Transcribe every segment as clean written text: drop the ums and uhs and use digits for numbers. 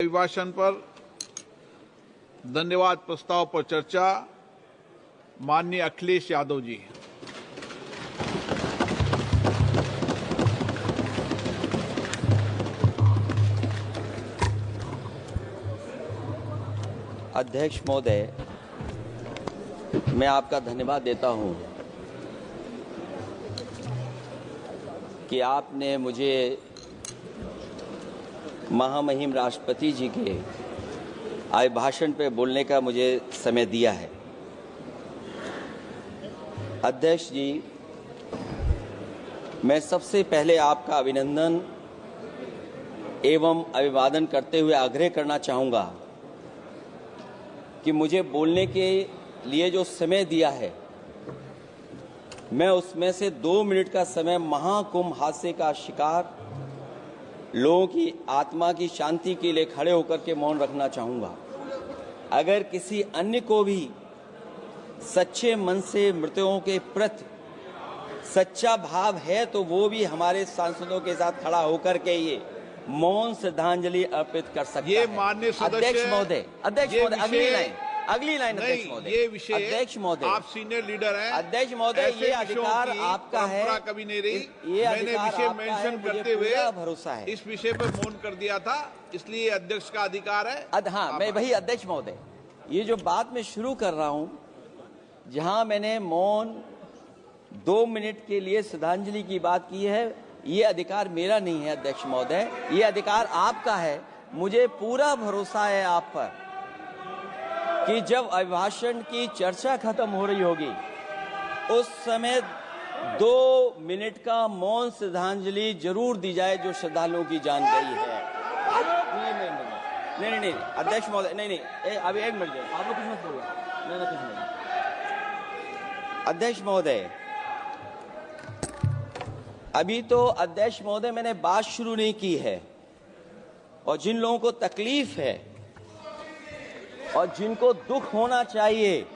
अभिभाषण पर धन्यवाद प्रस्ताव पर चर्चा माननीय अखिलेश यादव जी। अध्यक्ष महोदय, मैं आपका धन्यवाद देता हूं कि आपने मुझे महामहिम राष्ट्रपति जी के अभिभाषण पे बोलने का मुझे समय दिया है। अध्यक्ष जी, मैं सबसे पहले आपका अभिनंदन एवं अभिवादन करते हुए आग्रह करना चाहूँगा कि मुझे बोलने के लिए जो समय दिया है, मैं उसमें से 2 मिनट का समय महाकुंभ हादसे का शिकार लोगों की आत्मा की शांति के लिए खड़े होकर के मौन रखना चाहूँगा। अगर किसी अन्य को भी सच्चे मन से मृतकों के प्रति सच्चा भाव है तो वो भी हमारे सांसदों के साथ खड़ा होकर के ये मौन श्रद्धांजलि अर्पित कर सकता ये है। माननीय सदस्य अध्यक्ष महोदय, अगली लाइन अध्यक्ष महोदय, ये विषय अध्यक्ष महोदय, आप सीनियर लीडर हैं। अध्यक्ष महोदय, ये अधिकार आपका है, कभी नहीं रही। ये मैंने विषय मेंशन करते हुए भरोसा है इस विषय पर मौन कर दिया था, इसलिए अध्यक्ष का अधिकार है। हाँ, मैं वही अध्यक्ष महोदय, ये जो बात मैं शुरू कर रहा हूं, जहां मैंने मौन 2 मिनट के लिए श्रद्धांजलि की बात की है, ये अधिकार मेरा नहीं है अध्यक्ष महोदय, ये अधिकार आपका है। मुझे पूरा भरोसा है आप पर कि जब अभिभाषण की चर्चा खत्म हो रही होगी उस समय 2 मिनट का मौन श्रद्धांजलि जरूर दी जाए जो श्रद्धालुओं की जान गई है। नहीं अध्यक्ष महोदय, नहीं अभी 1 मिनट आप लोग कुछ मत बोलो। नहीं कुछ नहीं। अध्यक्ष महोदय, अभी तो अध्यक्ष महोदय मैंने बात शुरू नहीं की है, और जिन लोगों को तकलीफ है और जिनको दुख होना चाहिए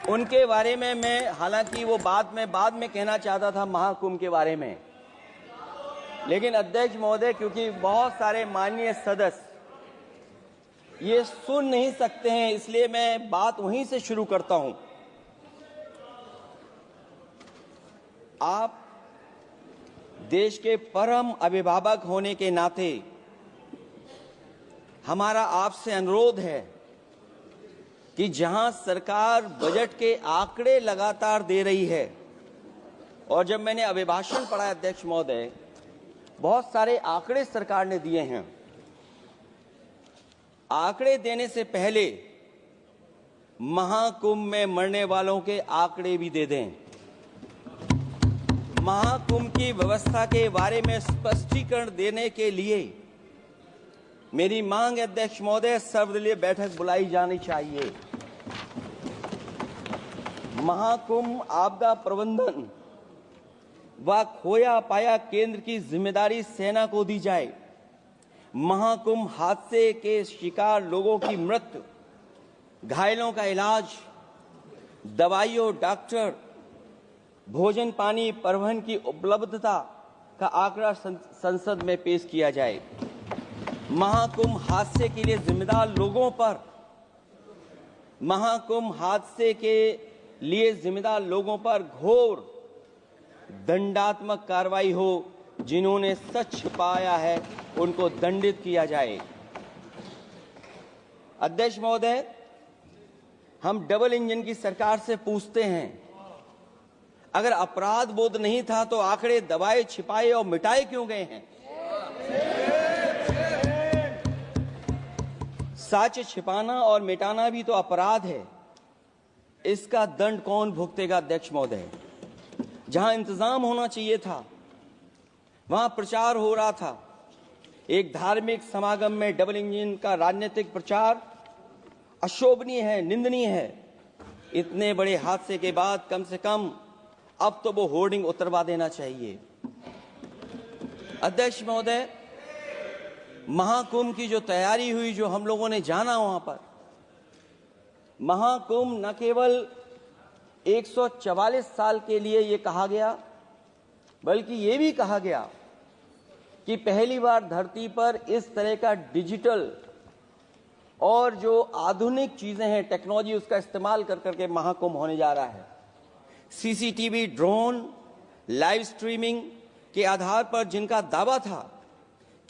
उनके बारे में मैं, हालांकि वो बाद में कहना चाहता था महाकुंभ के बारे में, लेकिन अध्यक्ष महोदय क्योंकि बहुत सारे माननीय सदस्य ये सुन नहीं सकते हैं, इसलिए मैं बात वहीं से शुरू करता हूं। आप देश के परम अभिभावक होने के नाते हमारा आपसे अनुरोध है कि जहां सरकार बजट के आंकड़े लगातार दे रही है, और जब मैंने अभिभाषण पढ़ा अध्यक्ष महोदय, बहुत सारे आंकड़े सरकार ने दिए हैं। आंकड़े देने से पहले महाकुंभ में मरने वालों के आंकड़े भी दे दें। महाकुंभ की व्यवस्था के बारे में स्पष्टीकरण देने के लिए मेरी मांग अध्यक्ष महोदय, सर्वदलीय बैठक बुलाई जानी चाहिए। महाकुंभ आपदा प्रबंधन व खोया पाया केंद्र की जिम्मेदारी सेना को दी जाए। महाकुंभ हादसे के शिकार लोगों की मृत्यु, घायलों का इलाज, दवाइयों, डॉक्टर, भोजन पानी, परिवहन की उपलब्धता का आंकड़ा संसद में पेश किया जाए। महाकुंभ हादसे के लिए जिम्मेदार लोगों पर, महाकुंभ हादसे के लिए जिम्मेदार लोगों पर घोर दंडात्मक कार्रवाई हो। जिन्होंने सच छिपाया है उनको दंडित किया जाए। अध्यक्ष महोदय, हम डबल इंजन की सरकार से पूछते हैं, अगर अपराध बोध नहीं था तो आंकड़े दबाए, छिपाए और मिटाए क्यों गए हैं? सच छिपाना और मिटाना भी तो अपराध है। इसका दंड कौन भुगतेगा अध्यक्ष महोदय? जहां इंतजाम होना चाहिए था वहां प्रचार हो रहा था। एक धार्मिक समागम में डबल इंजन का राजनीतिक प्रचार अशोभनीय है, निंदनीय है। इतने बड़े हादसे के बाद कम से कम अब तो वो होर्डिंग उतरवा देना चाहिए। अध्यक्ष महोदय, महाकुंभ की जो तैयारी हुई, जो हम लोगों ने जाना वहां पर, महाकुंभ न केवल 144 साल के लिए ये कहा गया, बल्कि ये भी कहा गया कि पहली बार धरती पर इस तरह का डिजिटल और जो आधुनिक चीजें हैं, टेक्नोलॉजी, उसका इस्तेमाल कर करके महाकुंभ होने जा रहा है। सीसीटीवी, ड्रोन, लाइव स्ट्रीमिंग के आधार पर जिनका दावा था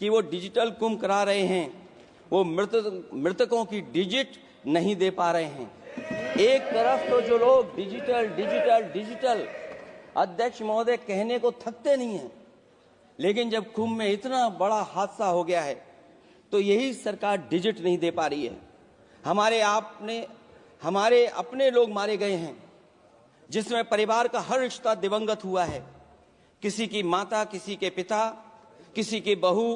कि वो डिजिटल कुंभ करा रहे हैं, वो मृतकों की डिजिट नहीं दे पा रहे हैं। एक तरफ तो जो लोग डिजिटल डिजिटल डिजिटल अध्यक्ष महोदय कहने को थकते नहीं हैं, लेकिन जब कुंभ में इतना बड़ा हादसा हो गया है तो यही सरकार डिजिट नहीं दे पा रही है। हमारे अपने लोग मारे गए हैं, जिसमें परिवार का हर रिश्ता दिवंगत हुआ है। किसी की माता, किसी के पिता, किसी की बहू,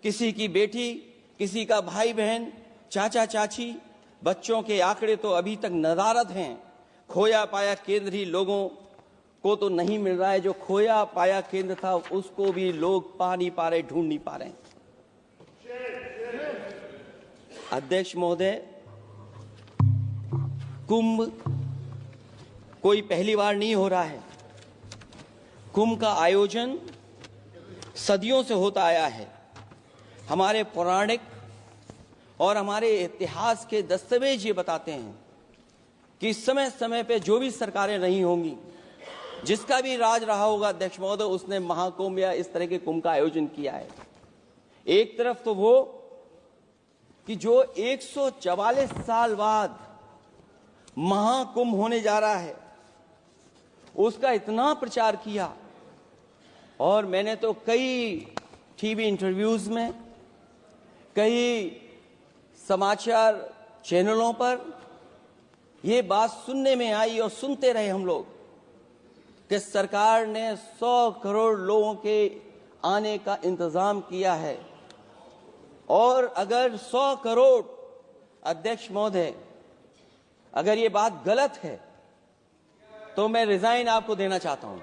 किसी की बेटी, किसी का भाई बहन, चाचा चाची। बच्चों के आंकड़े तो अभी तक नदारद हैं। खोया पाया केंद्र ही लोगों को तो नहीं मिल रहा है। जो खोया पाया केंद्र था उसको भी लोग पा नहीं पा रहे, ढूंढ नहीं पा रहे। अध्यक्ष महोदय, कुंभ कोई पहली बार नहीं हो रहा है। कुंभ का आयोजन सदियों से होता आया है। हमारे पौराणिक और हमारे इतिहास के दस्तावेज ये बताते हैं कि समय समय पे जो भी सरकारें नहीं होंगी, जिसका भी राज रहा होगा अध्यक्ष महोदय, उसने महाकुंभ या इस तरह के कुंभ का आयोजन किया है। एक तरफ तो वो कि जो 144 साल बाद महाकुंभ होने जा रहा है, उसका इतना प्रचार किया। और मैंने तो कई टीवी इंटरव्यूज में, कई समाचार चैनलों पर ये बात सुनने में आई और सुनते रहे हम लोग कि सरकार ने 100 करोड़ लोगों के आने का इंतजाम किया है। और अगर 100 करोड़, अध्यक्ष महोदय, अगर ये बात गलत है तो मैं रिजाइन आपको देना चाहता हूं।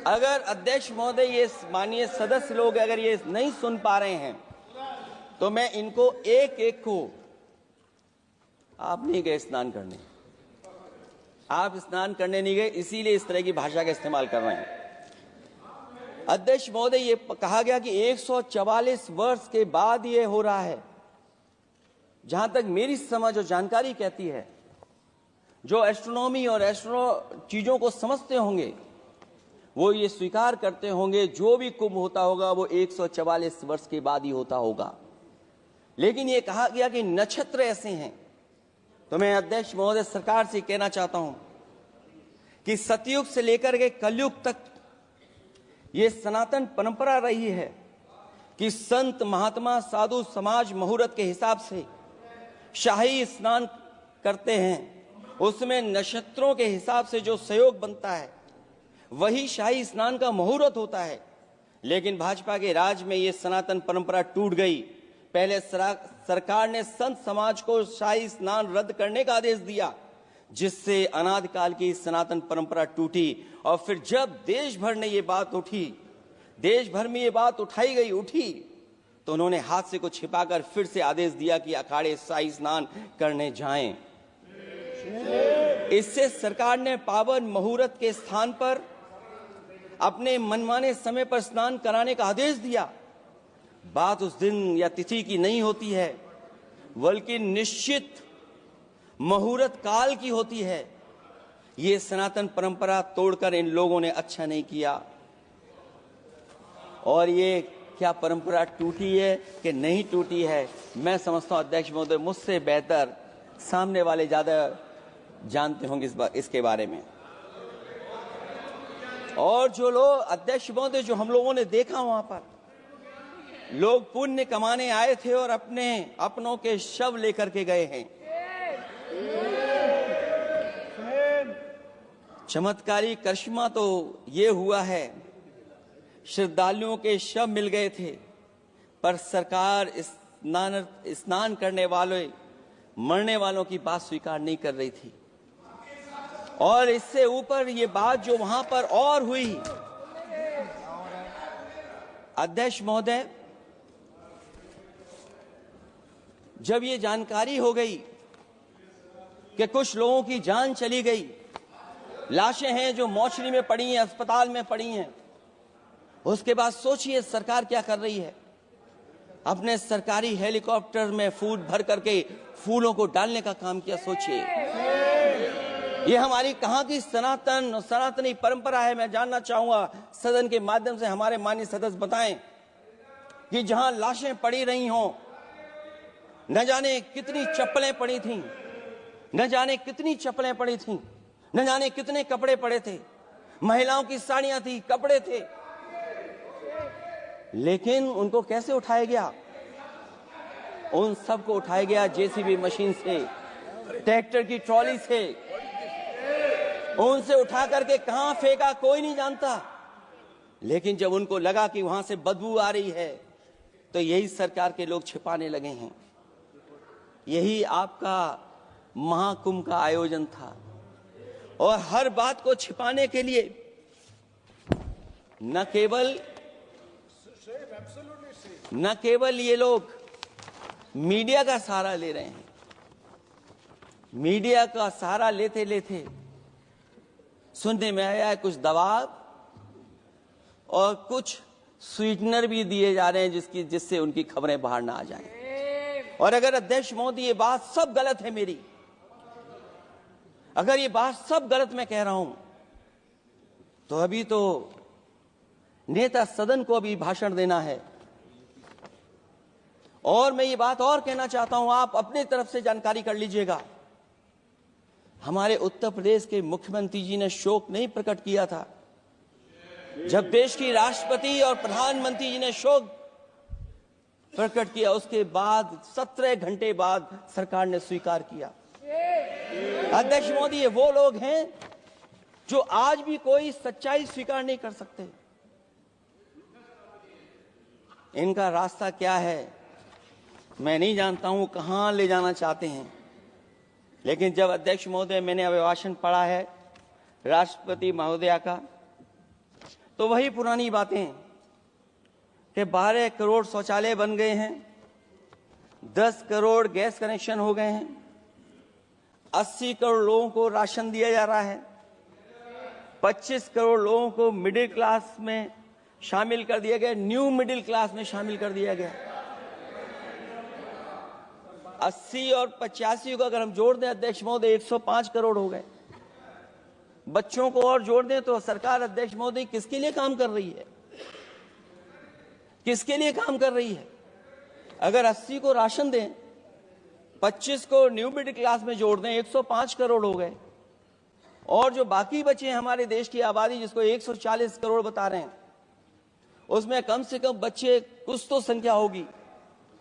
अगर अध्यक्ष महोदय, ये माननीय सदस्य लोग अगर ये नहीं सुन पा रहे हैं तो मैं इनको एक एक को, आप नहीं गए स्नान करने, आप स्नान करने नहीं गए, इसीलिए इस तरह की भाषा का इस्तेमाल कर रहे हैं। अध्यक्ष महोदय, ये कहा गया कि 144 वर्ष के बाद ये हो रहा है। जहां तक मेरी समझ और जानकारी कहती है, जो एस्ट्रोनॉमी और एस्ट्रो चीजों को समझते होंगे वो ये स्वीकार करते होंगे, जो भी कुंभ होता होगा वो 144 वर्ष के बाद ही होता होगा। लेकिन ये कहा गया कि नक्षत्र ऐसे हैं। तो मैं अध्यक्ष महोदय सरकार से कहना चाहता हूं कि सतयुग से लेकर के कलयुग तक ये सनातन परंपरा रही है कि संत, महात्मा, साधु समाज मुहूर्त के हिसाब से शाही स्नान करते हैं। उसमें नक्षत्रों के हिसाब से जो सहयोग बनता है वही शाही स्नान का मुहूर्त होता है। लेकिन भाजपा के राज में ये सनातन परंपरा टूट गई। पहले सरकार ने संत समाज को शाही स्नान रद्द करने का आदेश दिया, जिससे अनादिकाल की सनातन परंपरा टूटी। और फिर जब देश भर में ये बात उठी, तो उन्होंने हादसे को छिपाकर फिर से आदेश दिया कि अखाड़े शाही स्नान करने जाएं। इससे सरकार ने पावन मुहूर्त के स्थान पर अपने मनमाने समय पर स्नान कराने का आदेश दिया। बात उस दिन या तिथि की नहीं होती है, बल्कि निश्चित मुहूर्त काल की होती है। ये सनातन परंपरा तोड़कर इन लोगों ने अच्छा नहीं किया। और ये क्या परंपरा टूटी है कि नहीं टूटी है, मैं समझता हूं अध्यक्ष महोदय मुझसे बेहतर सामने वाले ज्यादा जानते होंगे इसके बारे में। और जो लोग, अध्यक्ष महोदय, जो हम लोगों ने देखा वहां पर लोग पुण्य कमाने आए थे और अपनों के शव लेकर के गए हैं। चमत्कारी करिश्मा तो ये हुआ है, श्रद्धालुओं के शव मिल गए थे, पर सरकार स्नान करने वाले मरने वालों की बात स्वीकार नहीं कर रही थी। और इससे ऊपर ये बात जो वहां पर और हुई, अध्यक्ष महोदय, जब ये जानकारी हो गई कि कुछ लोगों की जान चली गई, लाशें हैं जो मोर्चरी में पड़ी हैं, अस्पताल में पड़ी हैं, उसके बाद सोचिए सरकार क्या कर रही है। अपने सरकारी हेलीकॉप्टर में फूड भर करके फूलों को डालने का काम किया। सोचिए ये हमारी कहां की सनातनी परंपरा है। मैं जानना चाहूंगा सदन के माध्यम से हमारे माननीय सदस्य बताएं कि जहां लाशें पड़ी रही हों, न जाने कितनी चप्पलें पड़ी थीं, न जाने कितनी चप्पलें पड़ी थीं, न जाने कितने कपड़े पड़े थे, महिलाओं की साड़ियां थी, कपड़े थे, लेकिन उनको कैसे उठाया गया? उन सबको उठाया गया जेसीबी मशीन से, ट्रैक्टर की ट्रॉली से। उनसे उठा करके कहां फेंका कोई नहीं जानता, लेकिन जब उनको लगा कि वहां से बदबू आ रही है तो यही सरकार के लोग छिपाने लगे हैं। यही आपका महाकुंभ का आयोजन था। और हर बात को छिपाने के लिए न केवल ये लोग मीडिया का सहारा ले रहे हैं, मीडिया का सहारा लेते लेते सुनने में आया है कुछ दबाव और कुछ स्वीटनर भी दिए जा रहे हैं जिससे उनकी खबरें बाहर ना आ जाएं। और अगर अध्यक्ष महोदय ये बात सब गलत है मेरी, अगर ये बात सब गलत मैं कह रहा हूं, तो अभी तो नेता सदन को अभी भाषण देना है। और मैं ये बात और कहना चाहता हूं, आप अपनी तरफ से जानकारी कर लीजिएगा। हमारे उत्तर प्रदेश के मुख्यमंत्री जी ने शोक नहीं प्रकट किया था। जब देश की राष्ट्रपति और प्रधानमंत्री जी ने शोक प्रकट किया, उसके बाद 17 घंटे बाद सरकार ने स्वीकार किया। अध्यक्ष मोदी, ये वो लोग हैं जो आज भी कोई सच्चाई स्वीकार नहीं कर सकते। इनका रास्ता क्या है मैं नहीं जानता हूं, कहां ले जाना चाहते हैं। लेकिन जब अध्यक्ष महोदय मैंने अभिभाषण पढ़ा है राष्ट्रपति महोदया का, तो वही पुरानी बातें कि 12 करोड़ शौचालय बन गए हैं, 10 करोड़ गैस कनेक्शन हो गए हैं, 80 करोड़ लोगों को राशन दिया जा रहा है, 25 करोड़ लोगों को मिडिल क्लास में शामिल कर दिया गया, न्यू मिडिल क्लास में शामिल कर दिया गया। 80 और 85 को अगर हम जोड़ दें अध्यक्ष महोदय 105 करोड़ हो गए। बच्चों को और जोड़ दें तो सरकार अध्यक्ष महोदय किसके लिए काम कर रही है? किसके लिए काम कर रही है? अगर 80 को राशन दें, 25 को न्यू मिडिल क्लास में जोड़ दें, 105 करोड़ हो गए। और जो बाकी बचे हैं हमारे देश की आबादी जिसको 140 करोड़ बता रहे हैं, उसमें कम से कम बच्चे कुछ तो संख्या होगी,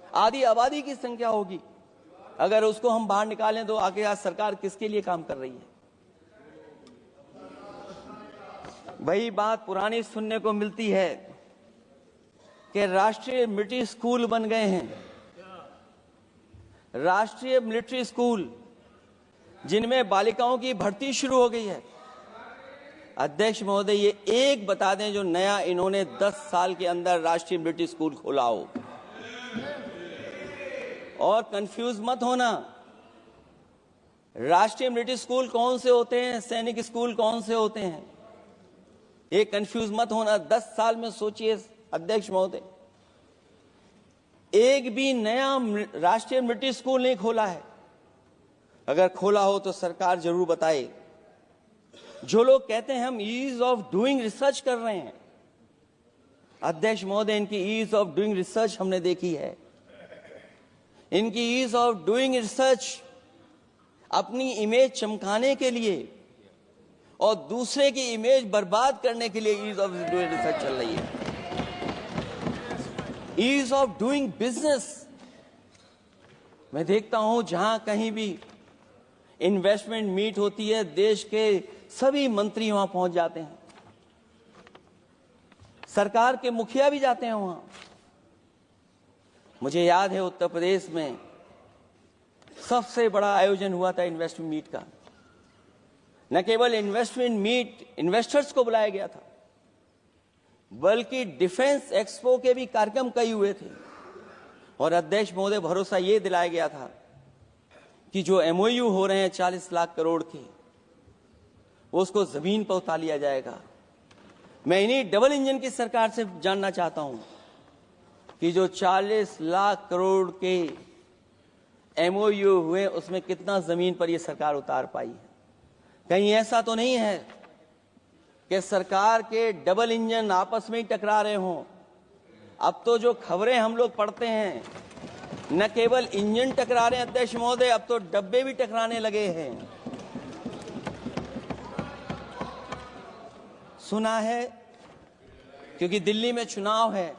आधी आबादी की संख्या होगी। अगर उसको हम बाहर निकालें तो आगे आज सरकार किसके लिए काम कर रही है? वही बात पुरानी सुनने को मिलती है कि राष्ट्रीय मिलिट्री स्कूल बन गए हैं, राष्ट्रीय मिलिट्री स्कूल जिनमें बालिकाओं की भर्ती शुरू हो गई है। अध्यक्ष महोदय, ये एक बता दें जो नया इन्होंने 10 साल के अंदर राष्ट्रीय मिलिट्री स्कूल खोला हो। और कंफ्यूज मत होना, राष्ट्रीय मिलिट्री स्कूल कौन से होते हैं, सैनिक स्कूल कौन से होते हैं, ये कंफ्यूज मत होना। 10 साल में सोचिए अध्यक्ष महोदय, एक भी नया राष्ट्रीय मिलिट्री स्कूल नहीं खोला है। अगर खोला हो तो सरकार जरूर बताए। जो लोग कहते हैं हम ईज ऑफ डूइंग रिसर्च कर रहे हैं, अध्यक्ष महोदय इनकी ईज ऑफ डूइंग रिसर्च हमने देखी है। इनकी ईज ऑफ डूइंग रिसर्च अपनी इमेज चमकाने के लिए और दूसरे की इमेज बर्बाद करने के लिए ईज ऑफ डूइंग रिसर्च चल रही है। ईज ऑफ डूइंग बिजनेस, मैं देखता हूं जहां कहीं भी इन्वेस्टमेंट मीट होती है, देश के सभी मंत्री वहां पहुंच जाते हैं, सरकार के मुखिया भी जाते हैं वहां। मुझे याद है उत्तर प्रदेश में सबसे बड़ा आयोजन हुआ था इन्वेस्टमेंट मीट का। न केवल इन्वेस्टमेंट मीट इन्वेस्टर्स को बुलाया गया था, बल्कि डिफेंस एक्सपो के भी कार्यक्रम कई हुए थे। और अध्यक्ष महोदय भरोसा ये दिलाया गया था कि जो एमओयू हो रहे हैं 40 लाख करोड़ के, वो उसको जमीन पर उतार लिया जाएगा। मैं इन्हीं डबल इंजन की सरकार से जानना चाहता हूं कि जो 40 लाख करोड़ के एमओयू हुए उसमें कितना जमीन पर यह सरकार उतार पाई है। कहीं ऐसा तो नहीं है कि सरकार के डबल इंजन आपस में ही टकरा रहे हों। अब तो जो खबरें हम लोग पढ़ते हैं, न केवल इंजन टकरा रहे हैं अध्यक्ष महोदय, अब तो डब्बे भी टकराने लगे हैं। सुना है क्योंकि दिल्ली में चुनाव है,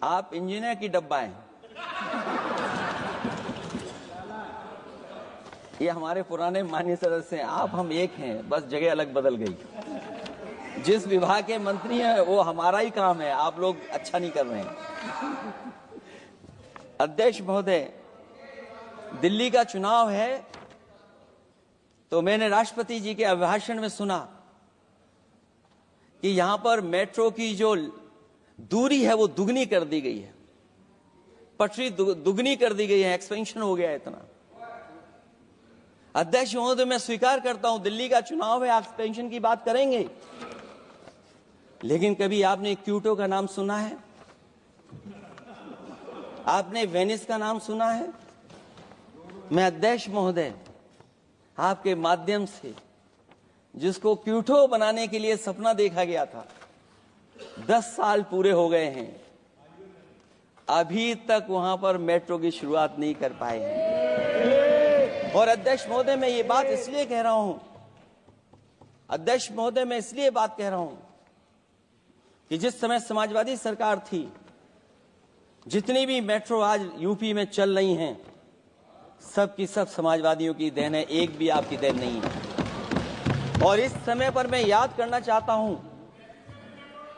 आप इंजीनियर की डब्बा हैं। ये हमारे पुराने माननीय सदस्य हैं, आप हम एक हैं, बस जगह अलग बदल गई। जिस विभाग के मंत्री हैं वो हमारा ही काम है, आप लोग अच्छा नहीं कर रहे हैं। अध्यक्ष महोदय, दिल्ली का चुनाव है तो मैंने राष्ट्रपति जी के अभिभाषण में सुना कि यहां पर मेट्रो की जो दूरी है वो दुगनी कर दी गई है, पटरी दुगनी कर दी गई है, एक्सपेंशन हो गया है इतना। अध्यक्ष महोदय, मैं स्वीकार करता हूं दिल्ली का चुनाव है, एक्सपेंशन की बात करेंगे, लेकिन कभी आपने क्यूटो का नाम सुना है? आपने वेनिस का नाम सुना है? मैं अध्यक्ष महोदय आपके माध्यम से, जिसको क्यूटो बनाने के लिए सपना देखा गया था, 10 साल पूरे हो गए हैं, अभी तक वहां पर मेट्रो की शुरुआत नहीं कर पाए हैं। और अध्यक्ष महोदय, मैं ये बात इसलिए कह रहा हूं, अध्यक्ष महोदय मैं इसलिए बात कह रहा हूं कि जिस समय समाजवादी सरकार थी, जितनी भी मेट्रो आज यूपी में चल रही हैं, सब की सब समाजवादियों की देन है, एक भी आपकी देन नहीं है। और इस समय पर मैं याद करना चाहता हूं,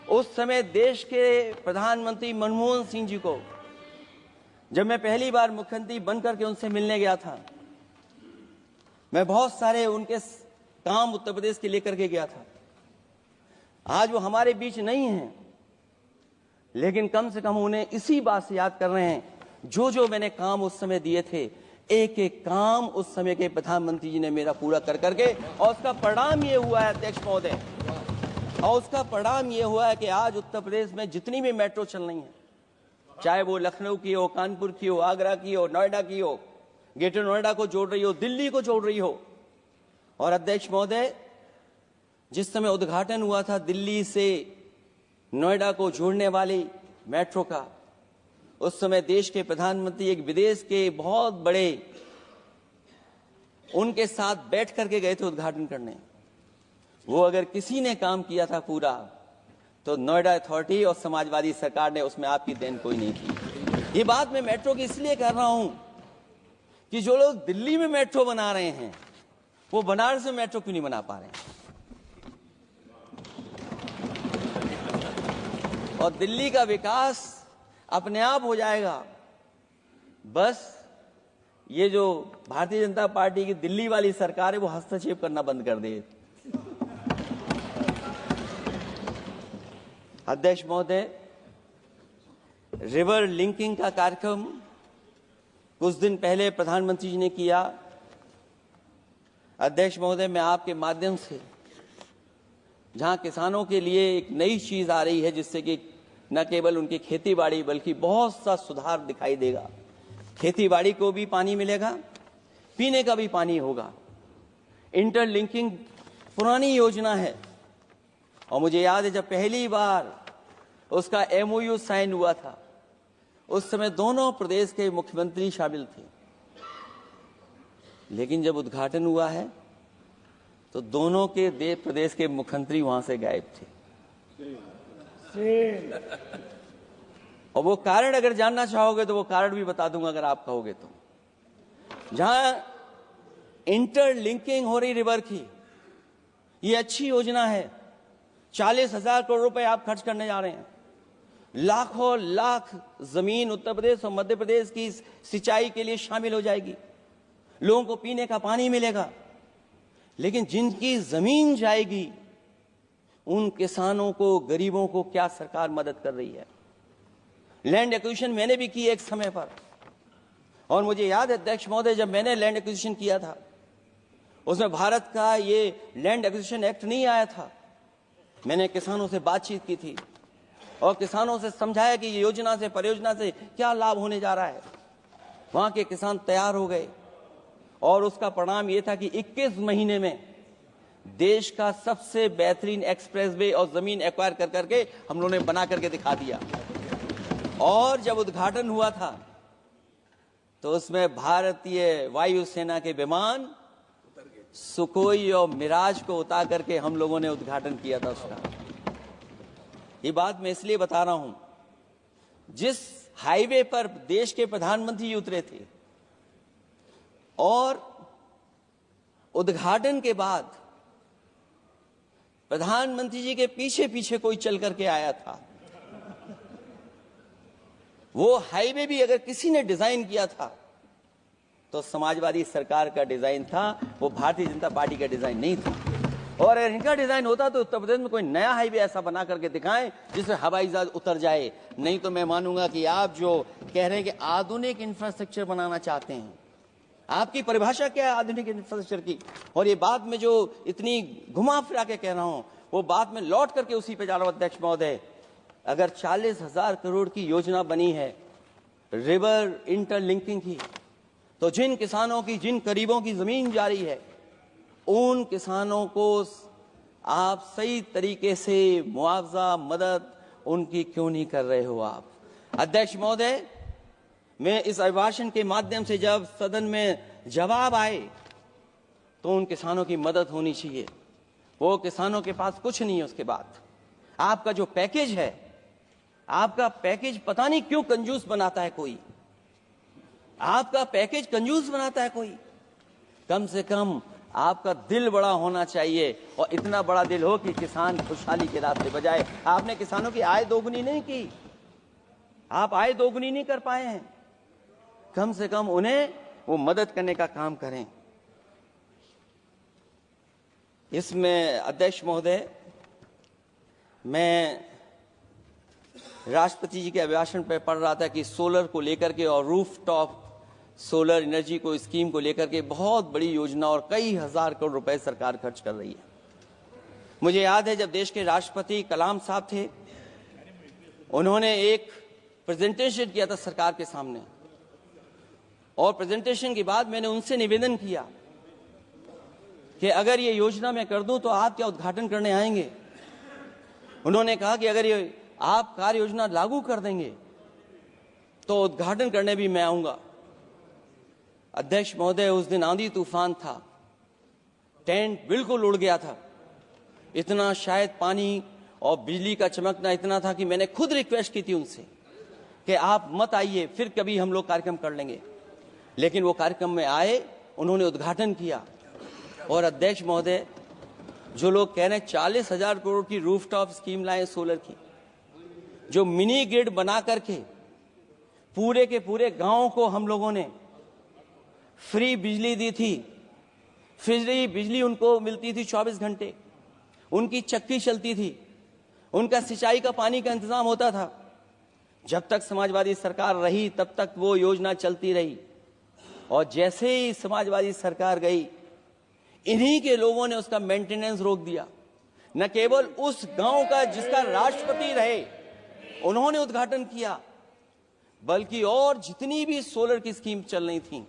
उस समय देश के प्रधानमंत्री मनमोहन सिंह जी को जब मैं पहली बार मुख्यमंत्री बनकर के उनसे मिलने गया था, मैं बहुत सारे उनके काम उत्तर प्रदेश के लेकर के गया था। आज वो हमारे बीच नहीं हैं, लेकिन कम से कम उन्हें इसी बात से याद कर रहे हैं, जो जो मैंने काम उस समय दिए थे, एक एक काम उस समय के प्रधानमंत्री जी ने मेरा पूरा कर करके, और उसका परिणाम ये हुआ है अध्यक्ष महोदय, और उसका परिणाम ये हुआ है कि आज उत्तर प्रदेश में जितनी भी मेट्रो चल रही है, चाहे वो लखनऊ की हो, कानपुर की हो, आगरा की हो, नोएडा की हो, ग्रेटर नोएडा को जोड़ रही हो, दिल्ली को जोड़ रही हो। और अध्यक्ष महोदय, जिस समय उद्घाटन हुआ था दिल्ली से नोएडा को जोड़ने वाली मेट्रो का, उस समय देश के प्रधानमंत्री एक विदेश के बहुत बड़े उनके साथ बैठ करके गए थे उद्घाटन करने। वो अगर किसी ने काम किया था पूरा, तो नोएडा अथॉरिटी और समाजवादी सरकार ने, उसमें आपकी देन कोई नहीं थी। ये बात मैं मेट्रो की इसलिए कर रहा हूं कि जो लोग दिल्ली में मेट्रो बना रहे हैं, वो बनारस में मेट्रो क्यों नहीं बना पा रहे हैं? और दिल्ली का विकास अपने आप हो जाएगा, बस ये जो भारतीय जनता पार्टी की दिल्ली वाली सरकार है वो हस्तक्षेप करना बंद कर दे। अध्यक्ष महोदय, रिवर लिंकिंग का कार्यक्रम कुछ दिन पहले प्रधानमंत्री जी ने किया। अध्यक्ष महोदय, मैं आपके माध्यम से, जहां किसानों के लिए एक नई चीज आ रही है, जिससे कि न केवल उनकी खेती बाड़ी बल्कि बहुत सा सुधार दिखाई देगा। खेती बाड़ी को भी पानी मिलेगा, पीने का भी पानी होगा। इंटरलिंकिंग पुरानी योजना है, और मुझे याद है जब पहली बार उसका एमओयू साइन हुआ था, उस समय दोनों प्रदेश के मुख्यमंत्री शामिल थे, लेकिन जब उद्घाटन हुआ है तो दोनों के प्रदेश के मुख्यमंत्री वहां से गायब थे। और वो कारण अगर जानना चाहोगे तो वो कारण भी बता दूंगा अगर आप कहोगे तो। जहां इंटरलिंकिंग हो रही रिवर की, ये अच्छी योजना है। 40,000 करोड़ रुपए आप खर्च करने जा रहे हैं। लाखों लाख जमीन उत्तर प्रदेश और मध्य प्रदेश की सिंचाई के लिए शामिल हो जाएगी, लोगों को पीने का पानी मिलेगा। लेकिन जिनकी जमीन जाएगी, उन किसानों को, गरीबों को क्या सरकार मदद कर रही है? लैंड एक्विजिशन मैंने भी की एक समय पर, और मुझे याद है अध्यक्ष महोदय, जब मैंने लैंड एक्विजिशन किया था, उसमें भारत का ये लैंड एक्विजिशन एक्ट नहीं आया था। मैंने किसानों से बातचीत की थी और किसानों से समझाया कि ये योजना से, परियोजना से क्या लाभ होने जा रहा है। वहां के किसान तैयार हो गए और उसका परिणाम ये था कि 21 महीने में देश का सबसे बेहतरीन एक्सप्रेसवे और जमीन एक्वायर कर करके हम लोगों ने बना करके दिखा दिया। और जब उद्घाटन हुआ था तो उसमें भारतीय वायुसेना के विमान सुखोई और मिराज को उतार करके हम लोगों ने उद्घाटन किया था उसका। ये बात मैं इसलिए बता रहा हूं, जिस हाईवे पर देश के प्रधानमंत्री जी उतरे थे और उद्घाटन के बाद प्रधानमंत्री जी के पीछे पीछे कोई चल करके आया था। वो हाईवे भी अगर किसी ने डिजाइन किया था तो समाजवादी सरकार का डिजाइन था, वो भारतीय जनता पार्टी का डिजाइन नहीं था। और अगर इनका डिजाइन होता तो उत्तर प्रदेश में कोई नया हाईवे ऐसा बना करके दिखाएं जिससे हवाई जहाज उतर जाए। नहीं तो मैं मानूंगा कि आप जो कह रहे हैं कि आधुनिक इंफ्रास्ट्रक्चर बनाना चाहते हैं, आपकी परिभाषा क्या है आधुनिक इंफ्रास्ट्रक्चर की? और ये बात में जो इतनी घुमा फिरा के कह रहा हूं, वो बात में लौट करके उसी पे जा रहा हूं। अध्यक्ष महोदय, अगर 40,000 करोड़ की योजना बनी है रिवर इंटरलिंकिंग की, तो जिन किसानों की, जिन गरीबों की जमीन जारी है, उन किसानों को आप सही तरीके से मुआवजा, मदद उनकी क्यों नहीं कर रहे हो आप? अध्यक्ष महोदय, मैं इस अभिभाषण के माध्यम से जब सदन में जवाब आए तो उन किसानों की मदद होनी चाहिए। वो किसानों के पास कुछ नहीं है। उसके बाद आपका जो पैकेज है, आपका पैकेज पता नहीं क्यों कंजूस बनाता है कोई। आपका पैकेज कंजूस बनाता है कोई। कम से कम आपका दिल बड़ा होना चाहिए और इतना बड़ा दिल हो कि किसान खुशहाली के रास्ते बजाए। आपने किसानों की आय दोगुनी नहीं की, आप आय दोगुनी नहीं कर पाए हैं। कम से कम उन्हें वो मदद करने का काम करें। इसमें अध्यक्ष महोदय, मैं राष्ट्रपति जी के अभिभाषण पर पढ़ रहा था कि सोलर को लेकर के और रूफटॉप सोलर एनर्जी को, स्कीम को लेकर के बहुत बड़ी योजना और कई हजार करोड़ रुपए सरकार खर्च कर रही है। मुझे याद है जब देश के राष्ट्रपति कलाम साहब थे, उन्होंने एक प्रेजेंटेशन किया था सरकार के सामने, और प्रेजेंटेशन के बाद मैंने उनसे निवेदन किया कि अगर ये योजना मैं कर दूं तो आप क्या उद्घाटन करने आएंगे? उन्होंने कहा कि अगर ये आप कार्य योजना लागू कर देंगे तो उद्घाटन करने भी मैं आऊंगा। अध्यक्ष महोदय, उस दिन आंधी तूफान था, टेंट बिल्कुल उड़ गया था। इतना शायद पानी और बिजली का चमकना इतना था कि मैंने खुद रिक्वेस्ट की थी उनसे कि आप मत आइए, फिर कभी हम लोग कार्यक्रम कर लेंगे। लेकिन वो कार्यक्रम में आए, उन्होंने उद्घाटन किया। और अध्यक्ष महोदय, जो लोग कह रहे हैं 40,000 करोड़ की रूफटॉप स्कीम लाए सोलर की, जो मिनी ग्रिड बना करके पूरे के पूरे गांव को हम लोगों ने फ्री बिजली दी थी। फ्री बिजली उनको मिलती थी 24 घंटे, उनकी चक्की चलती थी, उनका सिंचाई का पानी का इंतजाम होता था। जब तक समाजवादी सरकार रही तब तक वो योजना चलती रही, और जैसे ही समाजवादी सरकार गई, इन्हीं के लोगों ने उसका मेंटेनेंस रोक दिया। न केवल उस गांव का जिसका राष्ट्रपति रहे उन्होंने उद्घाटन किया, बल्कि और जितनी भी सोलर की स्कीम चल रही थी,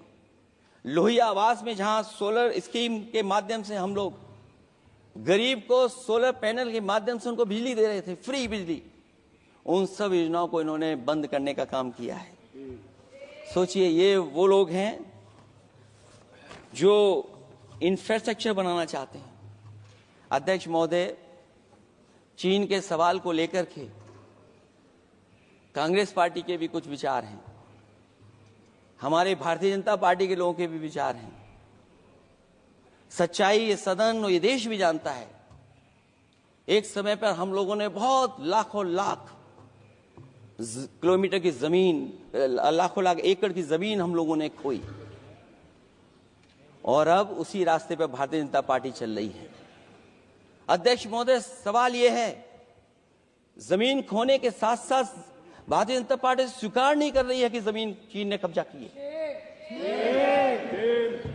लोहिया आवास में जहां सोलर स्कीम के माध्यम से हम लोग गरीब को सोलर पैनल के माध्यम से उनको बिजली दे रहे थे, फ्री बिजली, उन सब योजनाओं को इन्होंने बंद करने का काम किया है। सोचिए, ये वो लोग हैं जो इंफ्रास्ट्रक्चर बनाना चाहते हैं। अध्यक्ष महोदय, चीन के सवाल को लेकर के कांग्रेस पार्टी के भी कुछ विचार हैं, हमारे भारतीय जनता पार्टी के लोगों के भी विचार हैं। सच्चाई ये सदन और ये देश भी जानता है, एक समय पर हम लोगों ने बहुत लाखों लाख किलोमीटर की जमीन, लाखों लाख एकड़ की जमीन हम लोगों ने खोई, और अब उसी रास्ते पर भारतीय जनता पार्टी चल रही है। अध्यक्ष महोदय, सवाल यह है, जमीन खोने के साथ साथ भारतीय जनता पार्टी स्वीकार नहीं कर रही है कि जमीन चीन ने कब्जा की है।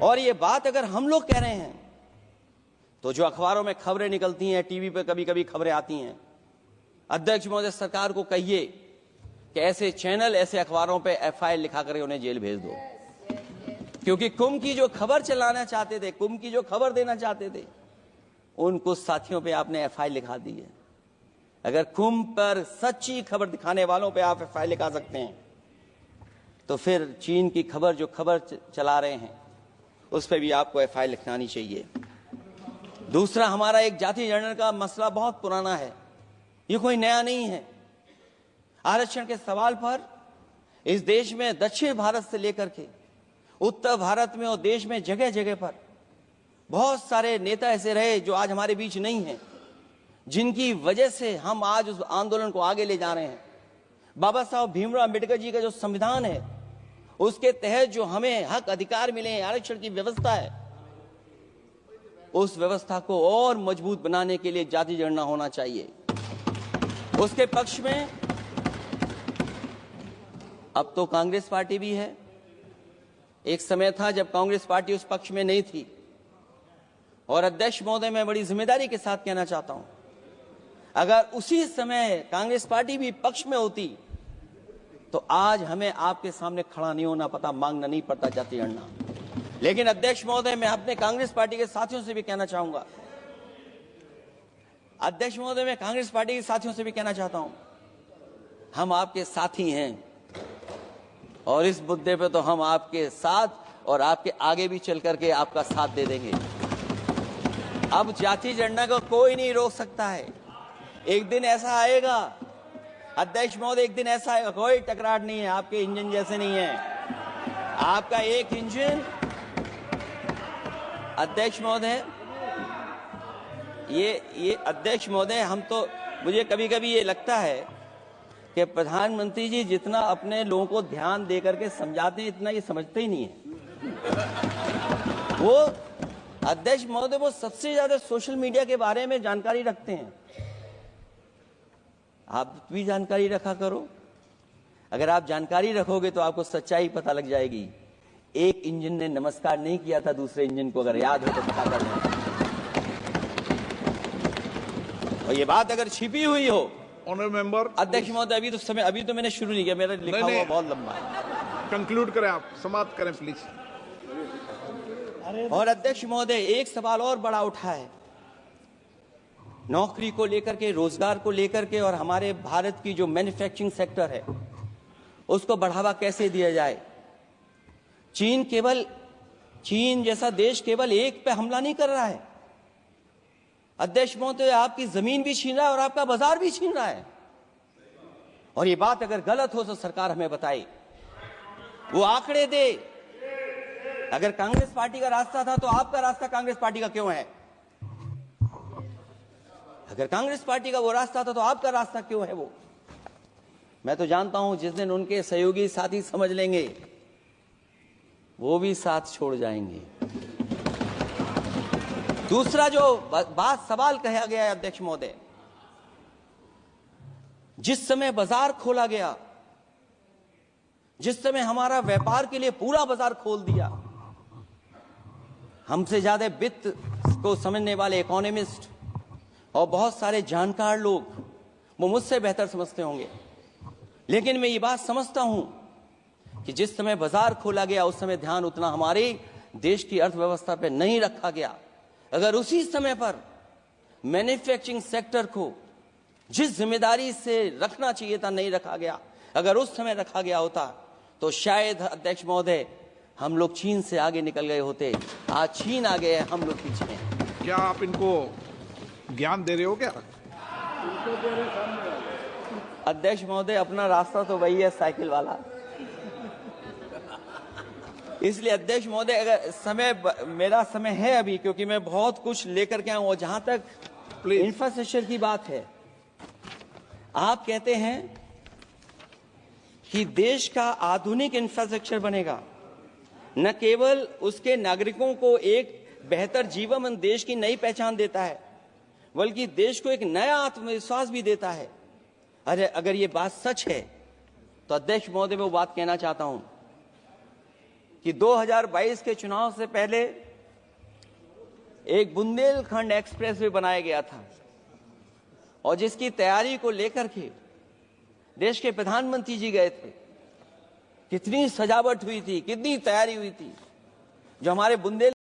और ये बात अगर हम लोग कह रहे हैं तो जो अखबारों में खबरें निकलती हैं, टीवी पे कभी कभी खबरें आती हैं, अध्यक्ष महोदय सरकार को कहिए कि ऐसे चैनल, ऐसे अखबारों पे FIR लिखा करके उन्हें जेल भेज दो, क्योंकि कुंभ की जो खबर चलाना चाहते थे, कुंभ की जो खबर देना चाहते थे, उन कुछ साथियों पे आपने FIR लिखा दी है। अगर कुंभ पर सच्ची खबर दिखाने वालों पे आप FIR लिखा सकते हैं, तो फिर चीन की खबर, जो खबर चला रहे हैं, उस पर भी आपको FIR लिखानी चाहिए। दूसरा, हमारा एक जाति जनगणना का मसला बहुत पुराना है, ये कोई नया नहीं है। आरक्षण के सवाल पर इस देश में दक्षिण भारत से लेकर के उत्तर भारत में और देश में जगह जगह पर बहुत सारे नेता ऐसे रहे जो आज हमारे बीच नहीं हैं, जिनकी वजह से हम आज उस आंदोलन को आगे ले जा रहे हैं। बाबा साहब भीमराव अम्बेडकर जी का जो संविधान है, उसके तहत जो हमें हक अधिकार मिले हैं, आरक्षण की व्यवस्था है, उस व्यवस्था को और मजबूत बनाने के लिए जाति जनगणना होना चाहिए। उसके पक्ष में अब तो कांग्रेस पार्टी भी है। एक समय था जब कांग्रेस पार्टी उस पक्ष में नहीं थी, और अध्यक्ष महोदय, मैं बड़ी जिम्मेदारी के साथ कहना चाहता हूं, अगर उसी समय कांग्रेस पार्टी भी पक्ष में होती तो आज हमें आपके सामने खड़ा नहीं होना पता, मांगना नहीं पड़ता जाति जनगणना। लेकिन अध्यक्ष महोदय, मैं अपने कांग्रेस पार्टी के साथियों से भी कहना चाहूंगा, अध्यक्ष महोदय, मैं कांग्रेस पार्टी के साथियों से भी कहना चाहता हूं, हम आपके साथी हैं, और इस मुद्दे पे तो हम आपके साथ और आपके आगे भी चल करके आपका साथ दे देंगे। अब जाति जनगणना को कोई नहीं रोक सकता है। एक दिन ऐसा आएगा अध्यक्ष महोदय, एक दिन ऐसा आएगा, कोई टकरार नहीं है, आपके इंजन जैसे नहीं है। आपका एक इंजन, अध्यक्ष महोदय, ये अध्यक्ष महोदय, हम तो, मुझे कभी कभी ये लगता है कि प्रधानमंत्री जी जितना अपने लोगों को ध्यान दे करके समझाते हैं, इतना ये समझते ही नहीं है। वो अध्यक्ष महोदय, वो सबसे ज्यादा सोशल मीडिया के बारे में जानकारी रखते हैं। आप भी जानकारी रखा करो। अगर आप जानकारी रखोगे तो आपको सच्चाई पता लग जाएगी। एक इंजन ने नमस्कार नहीं किया था दूसरे इंजन को, अगर याद हो तो पता कर लें। और ये बात अगर छिपी हुई हो, ऑनरेबल मेंबर, अध्यक्ष महोदय, अभी तो मैंने शुरू नहीं किया, मेरा लिखा हुआ बहुत लंबा है। कंक्लूड करें, आप समाप्त करें प्लीज। और अध्यक्ष महोदय, एक सवाल और बड़ा उठा है, नौकरी को लेकर के, रोजगार को लेकर के, और हमारे भारत की जो मैन्युफैक्चरिंग सेक्टर है उसको बढ़ावा कैसे दिया जाए। चीन जैसा देश केवल एक पे हमला नहीं कर रहा है अध्यक्ष महोदय, आपकी जमीन भी छीन रहा है और आपका बाजार भी छीन रहा है। और ये बात अगर गलत हो तो सरकार हमें बताए, वो आंकड़े दे। अगर कांग्रेस पार्टी का रास्ता था तो आपका रास्ता कांग्रेस पार्टी का क्यों है? अगर कांग्रेस पार्टी का वो रास्ता था तो आपका रास्ता क्यों है वो? मैं तो जानता हूं जिस दिन उनके सहयोगी साथी समझ लेंगे, वो भी साथ छोड़ जाएंगे। दूसरा जो सवाल कहा गया है अध्यक्ष महोदय, जिस समय बाजार खोला गया, जिस समय हमारा व्यापार के लिए पूरा बाजार खोल दिया, हमसे ज्यादा वित्त को समझने वाले इकोनॉमिस्ट और बहुत सारे जानकार लोग, वो मुझसे बेहतर समझते होंगे, लेकिन मैं ये बात समझता हूं कि जिस समय बाजार खोला गया उस समय ध्यान उतना हमारे देश की अर्थव्यवस्था पर नहीं रखा गया। अगर उसी समय पर मैन्युफैक्चरिंग सेक्टर को जिस जिम्मेदारी से रखना चाहिए था नहीं रखा गया, अगर उस समय रखा गया होता तो शायद अध्यक्ष महोदय हम लोग चीन से आगे निकल गए होते। आज चीन आ गए, हम लोग पीछे हैं। क्या आप इनको ज्ञान दे रहे हो क्या? अध्यक्ष महोदय, अपना रास्ता तो वही है, साइकिल वाला। इसलिए अध्यक्ष महोदय, अगर मेरा समय है अभी, क्योंकि मैं बहुत कुछ लेकर के आऊं, और जहां तक इंफ्रास्ट्रक्चर की बात है, आप कहते हैं कि देश का आधुनिक इंफ्रास्ट्रक्चर बनेगा, न केवल उसके नागरिकों को एक बेहतर जीवन देश की नई पहचान देता है, बल्कि देश को एक नया आत्मविश्वास भी देता है। अरे अगर ये बात सच है तो अध्यक्ष महोदय, मैं वो बात कहना चाहता हूं कि 2022 के चुनाव से पहले एक बुंदेलखंड एक्सप्रेस वे बनाया गया था और जिसकी तैयारी को लेकर के देश के प्रधानमंत्री जी गए थे। कितनी सजावट हुई थी, कितनी तैयारी हुई थी। जो हमारे बुंदेल